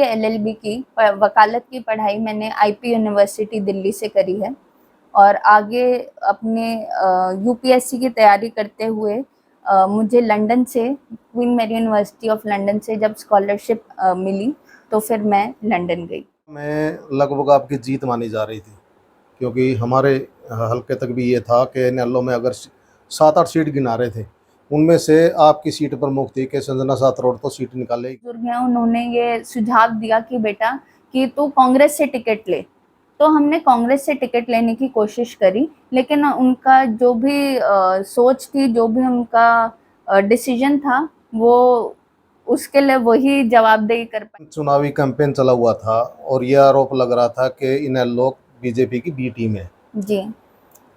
LLB की वकालत की पढ़ाई मैंने आईपी यूनिवर्सिटी दिल्ली से करी है और आगे अपने यूपीएससी की तैयारी करते हुए मुझे लंदन से Queen Mary University of London से जब स्कॉलरशिप मिली तो फिर मैं लंदन गई। में लगभग आपकी जीत मानी जा रही थी, क्योंकि हमारे हल्के तक भी ये था कि इनेलो में अगर 7-8 सीट गिना रहे थे, उनमें से आपकी सीट प्रमुख थी कि संजना साथरोड तो सीट निकालेगी। बुजुर्ग हैं, उन्होंने ये सुझाव दिया कि बेटा कि तू कांग्रेस से टिकट ले, तो हमने कांग्रेस से टिकट लेने की कोशिश करी, लेकिन उनका जो भी सोच थी, जो भी उनका डिसीजन था, वो उसके लिए वही जवाबदेही कर पाए। चुनावी कैंपेन चला हुआ था और यह आरोप लग रहा था कि इनेलो बीजेपी की बी टीम है जी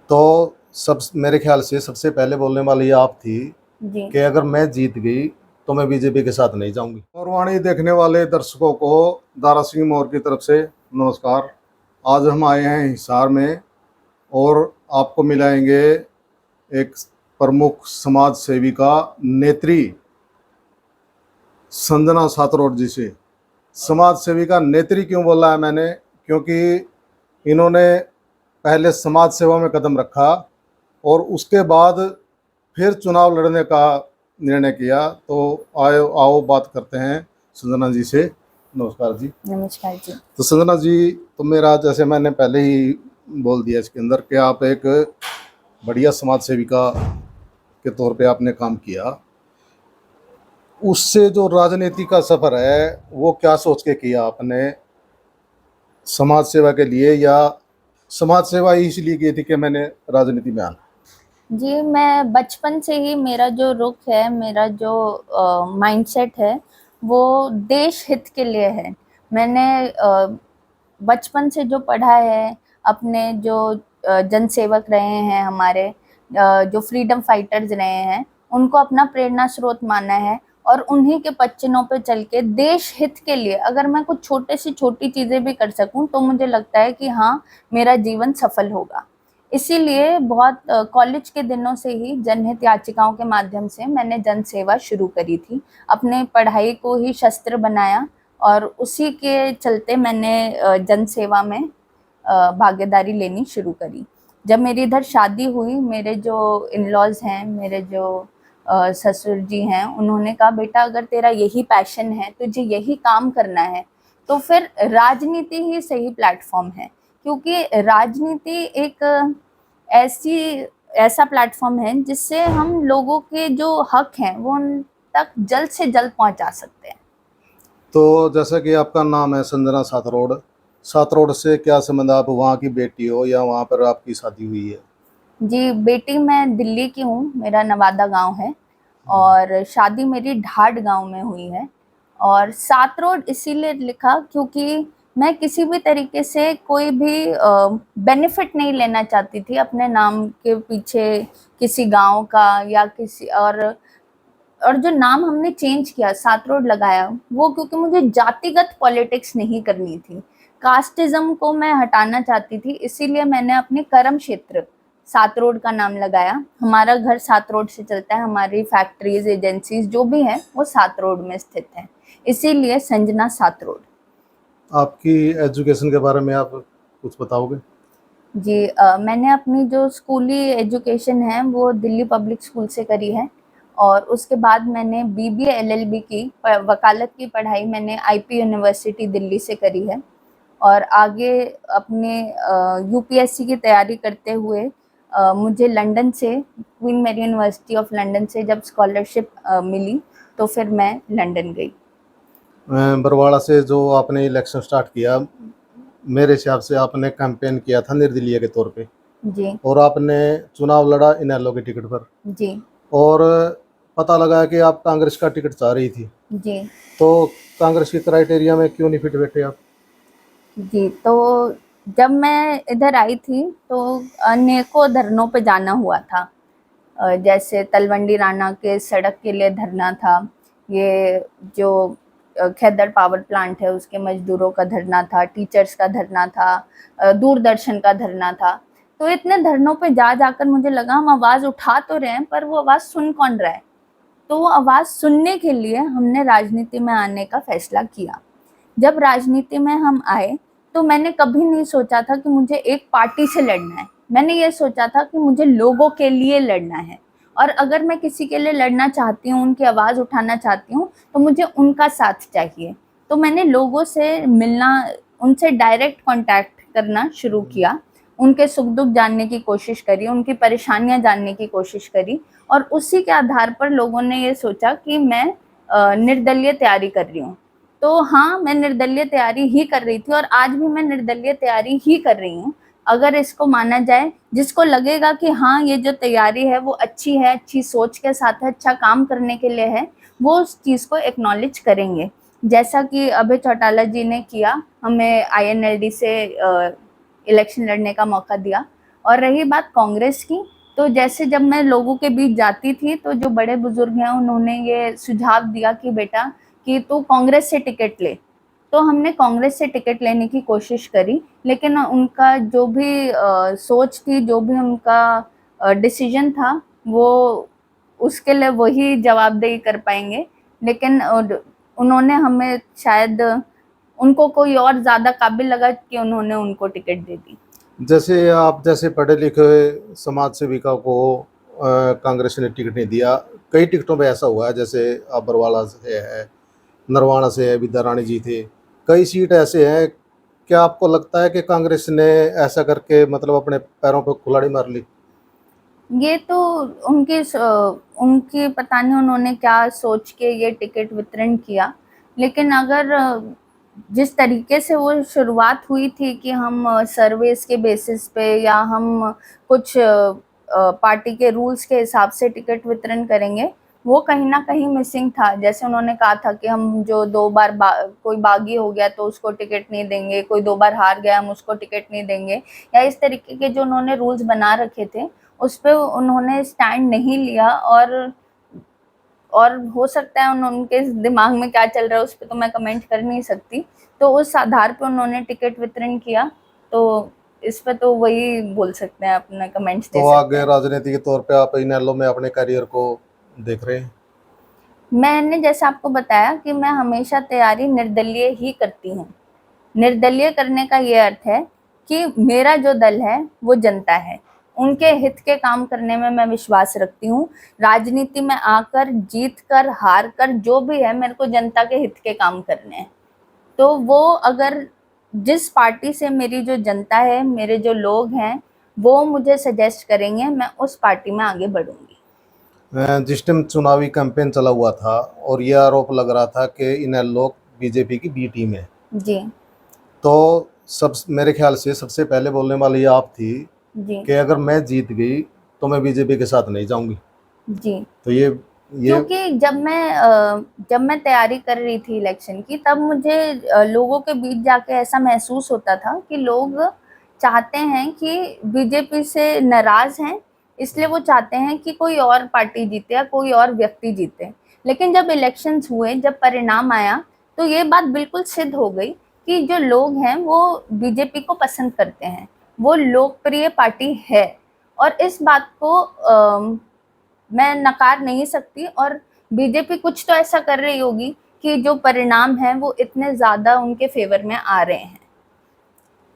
तो सब मेरे ख्याल से सबसे पहले बोलने वाली आप थी जी कि अगर मैं जीत गई तो मैं बीजेपी के साथ नहीं जाऊंगी। और वाणी देखने वाले दर्शकों को दारा सिंह मोर की तरफ से नमस्कार। आज हम आए हैं हिसार में और आपको मिलाएंगे एक प्रमुख समाज सेविका नेत्री संजना साथरोड जी से। समाज सेविका नेत्री क्यों बोला है मैंने, क्योंकि इन्होंने पहले समाज सेवा में कदम रखा और उसके बाद फिर चुनाव लड़ने का निर्णय किया। तो आओ बात करते हैं संजना जी से। नमस्कार जी। नमस्कार जी। तो संजना जी, तो मेरा जैसे मैंने पहले ही बोल दिया इसके अंदर कि आप एक बढ़िया समाज सेविका के तौर पे आपने काम किया, उससे जो राजनीति का सफ़र है वो क्या सोच के किया आपने समाज सेवा के लिए, या समाज सेवा ही इसलिए की थी कि मैंने राजनीति में आना? जी, मैं बचपन से ही मेरा जो रुख है, मेरा जो माइंडसेट है, वो देश हित के लिए है। मैंने बचपन से जो पढ़ा है, अपने जो जनसेवक रहे हैं हमारे, जो फ्रीडम फाइटर्स रहे हैं, उनको अपना प्रेरणा स्रोत माना है और उन्हीं के पच्चीनों पे चल के देश हित के लिए अगर मैं कुछ छोटे से छोटी चीज़ें भी कर सकूं तो मुझे लगता है कि हाँ, मेरा जीवन सफल होगा। इसीलिए बहुत कॉलेज के दिनों से ही जनहित याचिकाओं के माध्यम से मैंने जन सेवा शुरू करी थी। अपने पढ़ाई को ही शस्त्र बनाया और उसी के चलते मैंने जन सेवा में भागीदारी लेनी शुरू करी। जब मेरी इधर शादी हुई, मेरे जो इन-लॉज़ हैं, मेरे जो ससुर जी हैं, उन्होंने कहा बेटा अगर तेरा यही पैशन है, तुझे यही काम करना है, तो फिर राजनीति ही सही प्लेटफ़ॉर्म है। क्योंकि राजनीति एक ऐसा प्लेटफ़ॉर्म है जिससे हम लोगों के जो हक हैं, वो उन तक जल्द से जल्द पहुँचा सकते हैं। तो जैसा कि आपका नाम है संजना साथरोड, साथरोड से क्या संबंध? आप वहाँ की बेटी हो या वहाँ पर आपकी शादी हुई है? जी, बेटी मैं दिल्ली की हूँ, मेरा नवादा गाँव है और शादी मेरी ढाड गाँव में हुई है। और सातरोड इसीलिए लिखा क्योंकि मैं किसी भी तरीके से कोई भी बेनिफिट नहीं लेना चाहती थी अपने नाम के पीछे किसी गाँव का या किसी और जो नाम हमने चेंज किया, सातरोड लगाया, वो क्योंकि मुझे जातिगत पॉलिटिक्स नहीं करनी थी। कास्टिज़्म को मैं हटाना चाहती थी, इसीलिए मैंने अपने कर्म क्षेत्र सातरोड का नाम लगाया। हमारा घर सातरोड से चलता है, हमारी फैक्ट्रीज़, एजेंसीज़ जो भी हैं, वो सातरोड में स्थित हैं। इसीलिए संजना सातरोड। आपकी एजुकेशन के बारे में आप कुछ बताओगे? जी, मैंने अपनी जो स्कूली एजुकेशन है वो दिल्ली पब्लिक स्कूल से करी है और उसके बाद मैंने बीबीए एलएलबी की वकालत की पढ़ाई मैंने आईपी यूनिवर्सिटी दिल्ली से करी है और आगे अपने यूपीएससी की तैयारी करते हुए मुझे लंदन से Queen Mary University of London से जब स्कॉलरशिप मिली तो फिर मैं लंदन गई। बरवाड़ा से जो आपने इलेक्शन स्टार्ट किया, मेरे हिसाब से आपने कैंपेन किया था निर्दलीय के तौर पे, जी और आपने चुनाव लड़ा इनेलो के टिकट पर, जी और पता लगा कि आप कांग्रेस का टिकट चाह रही थी। जी तो कांग्रेस की क्राइटेरिया में क्यों नहीं फिट बैठे आप? जी, तो जब मैं इधर आई थी तो अनेकों धरनों पे जाना हुआ था। जैसे तलवंडी राणा के सड़क के लिए धरना था, ये जो खेदड़ पावर प्लांट है उसके मजदूरों का धरना था, टीचर्स का धरना था, दूरदर्शन का धरना था। तो इतने धरनों पे जा जाकर मुझे लगा हम आवाज़ उठा तो रहे हैं पर वो आवाज़ सुन कौन रहा है? तो वो आवाज़ सुनने के लिए हमने राजनीति में आने का फैसला किया। जब राजनीति में हम आए तो मैंने कभी नहीं सोचा था कि मुझे एक पार्टी से लड़ना है। मैंने ये सोचा था कि मुझे लोगों के लिए लड़ना है, और अगर मैं किसी के लिए लड़ना चाहती हूँ, उनकी आवाज़ उठाना चाहती हूँ, तो मुझे उनका साथ चाहिए। तो मैंने लोगों से मिलना, उनसे डायरेक्ट कॉन्टैक्ट करना शुरू किया, उनके सुख-दुःख जानने की कोशिश करी, उनकी परेशानियाँ जानने की कोशिश करी, और उसी के आधार पर लोगों ने ये सोचा कि मैं निर्दलीय तैयारी कर रही हूँ। तो हाँ, मैं निर्दलीय तैयारी ही कर रही थी और आज भी मैं निर्दलीय तैयारी ही कर रही हूँ। अगर इसको माना जाए, जिसको लगेगा कि हाँ, ये जो तैयारी है वो अच्छी है, अच्छी सोच के साथ है, अच्छा काम करने के लिए है, वो उस चीज़ को एक्नॉलेज करेंगे। जैसा कि अभय चौटाला जी ने किया, हमें आईएनएलडी से इलेक्शन लड़ने का मौका दिया। और रही बात कांग्रेस की, तो जैसे जब मैं लोगों के बीच जाती थी तो जो बड़े बुजुर्ग हैं उन्होंने ये सुझाव दिया कि बेटा कि तू कांग्रेस से टिकट ले। तो हमने कांग्रेस से टिकट लेने की कोशिश करी, लेकिन उनका जो भी सोच थी, जो भी उनका डिसीजन था, वो उसके लिए वही जवाबदेही कर पाएंगे। लेकिन उन्होंने हमें शायद, उनको कोई और ज़्यादा काबिल लगा कि उन्होंने उनको टिकट दे दी। जैसे आप जैसे पढ़े लिखे समाज सेविका को कांग्रेस ने टिकट नहीं दिया, कई टिकटों पे ऐसा हुआ है, जैसे आप बरवाला से है, नरवाना से है, विद्या राणी जी थे, कई सीट ऐसे हैं। क्या आपको लगता है कि कांग्रेस ने ऐसा करके मतलब अपने पैरों पे कुल्हाड़ी मार ली? ये तो उनकी पता नहीं उन्होंने क्या सोच के ये टिकट वितरण किया। लेकिन अगर जिस तरीके से वो शुरुआत हुई थी कि हम सर्विस के बेसिस पे या हम कुछ पार्टी के रूल्स के हिसाब से टिकट वितरण करेंगे, वो कहीं ना कहीं मिसिंग था। जैसे उन्होंने कहा था कि हम जो 2 बार कोई बागी हो गया तो उसको टिकट नहीं देंगे, कोई 2 बार हार गया हम उसको टिकट नहीं देंगे, या इस तरीके के जो उन्होंने रूल्स बना रखे थे उस पे उन्होंने स्टैंड नहीं लिया। और हो सकता है उनके दिमाग में क्या चल रहा है उस पे तो मैं कमेंट कर नहीं सकती। तो उस आधार पे उन्होंने टिकट वितरण किया, तो इस पे तो वही बोल सकते हैं, अपना कमेंट्स दे तो सकते आगे हैं। राजनीति के तौर पे आप इनेलो में अपने करियर को देख रहे हैं? मैंने जैसे आपको बताया कि मैं हमेशा तैयारी निर्दलीय ही करती हूँ। निर्दलीय करने का ये अर्थ है कि मेरा जो दल है वो जनता है, उनके हित के काम करने में मैं विश्वास रखती हूँ। राजनीति में आकर, जीत कर, हार कर, जो भी है, मेरे को जनता के हित के काम करने हैं। तो वो अगर जिस पार्टी से मेरी जो जनता है, मेरे जो लोग हैं, वो मुझे सजेस्ट करेंगे, मैं उस पार्टी में आगे बढ़ूंगी। जिस टाइम चुनावी कैंपेन चला हुआ था और ये आरोप लग रहा था कि इनेलो बीजेपी की बी टीम है, जी। तो सब मेरे ख्याल से सबसे पहले बोलने वाली आप थी जी। कि अगर मैं जीत गई तो मैं बीजेपी के साथ नहीं जाऊंगी। जी। तो ये क्योंकि जब मैं तैयारी कर रही थी इलेक्शन की, तब मुझे लोगों के बीच जाके ऐसा महसूस होता था कि लोग चाहते हैं कि बीजेपी से नाराज हैं, इसलिए वो चाहते हैं कि कोई और पार्टी जीते या कोई और व्यक्ति जीते। लेकिन जब इलेक्शंस हुए, जब परिणाम आया, तो ये बात बिल्कुल सिद्ध हो गई कि जो लोग हैं वो बीजेपी को पसंद करते हैं, वो लोकप्रिय पार्टी है। और इस बात को मैं नकार नहीं सकती, और बीजेपी कुछ तो ऐसा कर रही होगी कि जो परिणाम है वो इतने ज़्यादा उनके फेवर में आ रहे हैं।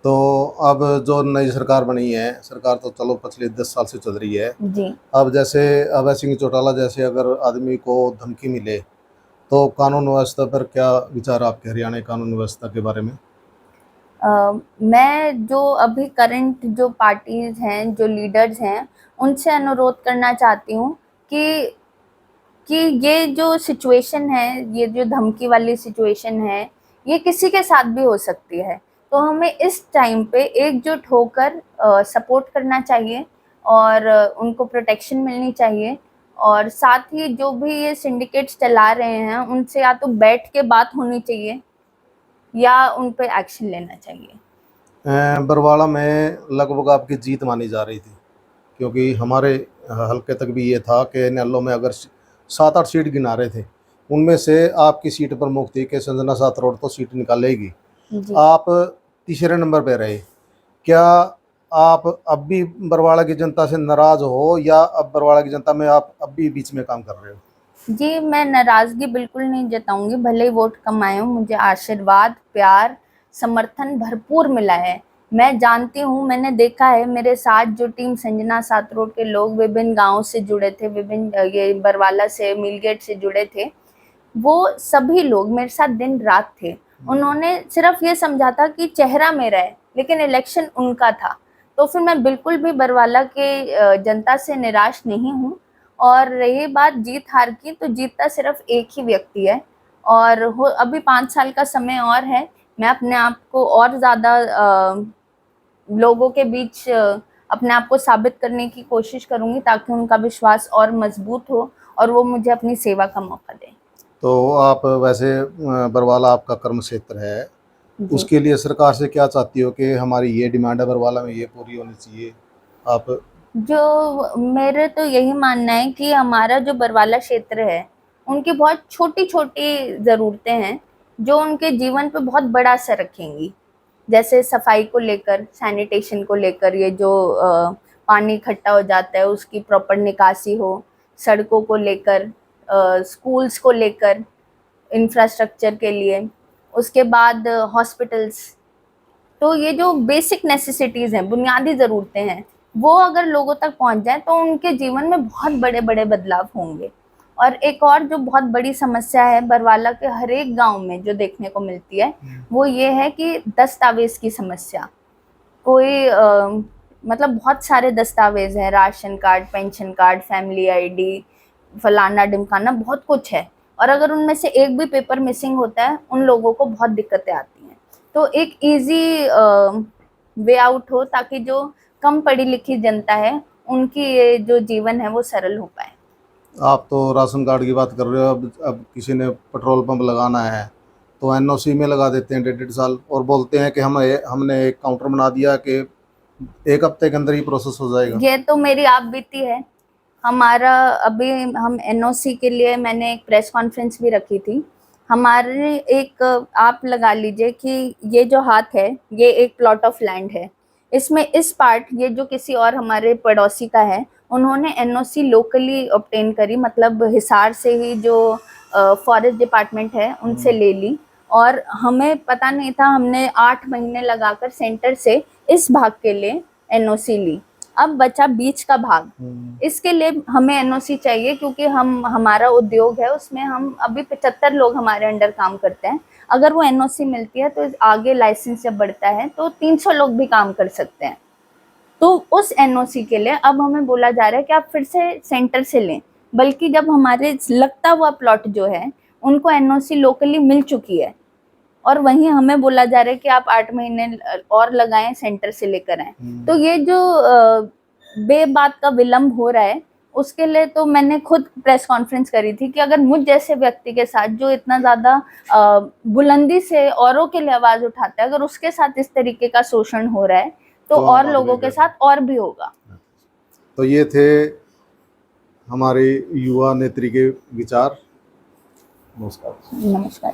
तो अब जो नई सरकार बनी है, सरकार तो चलो पिछले 10 साल से चल रही है। जी। अब जैसे अभय सिंह चौटाला जैसे अगर आदमी को धमकी मिले तो कानून व्यवस्था पर क्या विचार आपके हरियाणा की कानून व्यवस्था के बारे में? मैं जो अभी करंट जो पार्टीज हैं, जो लीडर्स हैं, उनसे अनुरोध करना चाहती हूँ कि कि ये जो सिचुएशन है, ये जो धमकी वाली सिचुएशन है, ये किसी के साथ भी हो सकती है। तो हमें इस टाइम पे एकजुट होकर सपोर्ट करना चाहिए, और उनको प्रोटेक्शन मिलनी चाहिए। और साथ ही जो भी ये सिंडिकेट्स चला रहे हैं, उनसे या तो बैठ के बात होनी चाहिए या उन पे एक्शन लेना चाहिए। बरवाला में लगभग आपकी जीत मानी जा रही थी, क्योंकि हमारे हल्के तक भी ये था कि इनेलो में अगर 7-8 सीट गिना रहे थे, उनमें से आपकी सीट प्रमुख थी कि संजना साथरोड तो सीट निकालेगी। जी। आप तीसरे नंबर पे रहे। क्या आप अब भी बरवाड़ा की जनता से नाराज हो, या अब बरवाड़ा की जनता में आप अब भी बीच में काम कर रहे हो? जी, मैं नाराज़गी बिल्कुल नहीं जताऊँगी, भले ही वोट कम आए हों, मुझे आशीर्वाद, प्यार, समर्थन भरपूर मिला है। मैं जानती हूँ, मैंने देखा है मेरे साथ जो टीम संजना सातरोड के लोग विभिन्न गाँव से जुड़े थे, विभिन्न ये बरवाला से, मीलगेट से जुड़े थे, वो सभी लोग मेरे साथ दिन-रात थे। उन्होंने सिर्फ़ ये समझा था कि चेहरा मेरा है, लेकिन इलेक्शन उनका था। तो फिर मैं बिल्कुल भी बरवाला के जनता से निराश नहीं हूँ। और रही बात जीत-हार की, तो जीतता सिर्फ़ एक ही व्यक्ति है और हो अभी 5 साल का समय और है। मैं अपने आप को और ज़्यादा लोगों के बीच अपने आप को साबित करने की कोशिश करूँगी ताकि उनका विश्वास और मज़बूत हो और वो मुझे अपनी सेवा का मौका दें। तो आप वैसे बरवाला आपका कर्म क्षेत्र है, जी। उसके लिए सरकार से क्या चाहती हो कि हमारी ये डिमांड है बरवाला में, ये पूरी होनी चाहिए? आप जो मेरे तो यही मानना है कि हमारा जो बरवाला क्षेत्र है, उनकी बहुत छोटी-छोटी ज़रूरतें हैं, जो उनके जीवन पे बहुत बड़ा असर रखेंगी। जैसे सफाई को लेकर, सैनिटेशन को लेकर, ये जो पानी इकट्ठा हो जाता है उसकी प्रॉपर निकासी हो, सड़कों को लेकर, स्कूल्स को लेकर, इंफ्रास्ट्रक्चर के लिए, उसके बाद हॉस्पिटल्स। तो ये जो बेसिक नेसेसिटीज़ हैं, बुनियादी ज़रूरतें हैं, वो अगर लोगों तक पहुँच जाएँ तो उनके जीवन में बहुत बड़े-बड़े बदलाव होंगे। और एक और जो बहुत बड़ी समस्या है बरवाला के हर एक गाँव में जो देखने को मिलती है, वो ये है कि दस्तावेज़ की समस्या। कोई मतलब बहुत सारे दस्तावेज़ हैं, ration card, pension card, family ID, फलाना-ढिमकाना बहुत कुछ है और अगर उनमें से एक भी पेपर मिसिंग होता है, उन लोगों को बहुत दिक्कतें आती हैं। तो एक ईज़ी वे आउट हो ताकि जो कम पढ़ी-लिखी जनता है, उनकी ये जो जीवन है वो सरल हो पाए। आप तो राशन कार्ड की बात कर रहे हो, अब किसी ने पेट्रोल पंप लगाना है, तो एनओसी में लगा देते हैं डेढ़-डेढ़ साल और बोलते हैं कि हमने एक काउंटर बना दिया कि 1 हफ्ते के अंदर ही प्रोसेस हो जाएगा। ये तो मेरी आपबीती है। हमारा अभी हम एनओसी के लिए मैंने एक प्रेस कॉन्फ्रेंस भी रखी थी। हमारे एक आप लगा लीजिए कि ये जो हाथ है, ये एक प्लॉट ऑफ लैंड है। इसमें इस पार्ट ये जो किसी और हमारे पड़ोसी का है, उन्होंने एनओसी लोकली ऑब्टेन करी मतलब हिसार से ही जो फॉरेस्ट डिपार्टमेंट है, उनसे ले ली और हमें पता नहीं था, हमने 8 महीने लगाकर सेंटर से इस भाग के लिए एनओसी ली। अब बचा बीच का भाग। इसके लिए हमें एनओसी चाहिए क्योंकि हमारा उद्योग है उसमें हम अभी 75 लोग हमारे अंडर काम करते हैं। अगर वो एनओसी मिलती है तो आगे लाइसेंस जब बढ़ता है तो 300 लोग भी काम कर सकते हैं। तो उस एनओसी के लिए अब हमें बोला जा रहा है कि आप फिर से सेंटर से लें, बल्कि जब हमारे लगता हुआ प्लॉट जो है उनको एनओसी लोकली मिल चुकी है और वहीं हमें बोला जा रहा है कि आप 8 महीने और लगाएं, सेंटर से लेकर आएँ। तो ये जो बेबात का विलंब हो रहा है, उसके लिए तो मैंने खुद प्रेस कॉन्फ्रेंस करी थी कि अगर मुझ जैसे व्यक्ति के साथ जो इतना ज़्यादा बुलंदी से औरों के लिए आवाज़ उठाता है, अगर उसके साथ इस तरीके का शोषण हो रहा है, तो तो और आम आदमी लोगों के साथ और भी होगा। तो ये थे हमारे युवा नेत्री के विचार। नमस्कार। नमस्कार।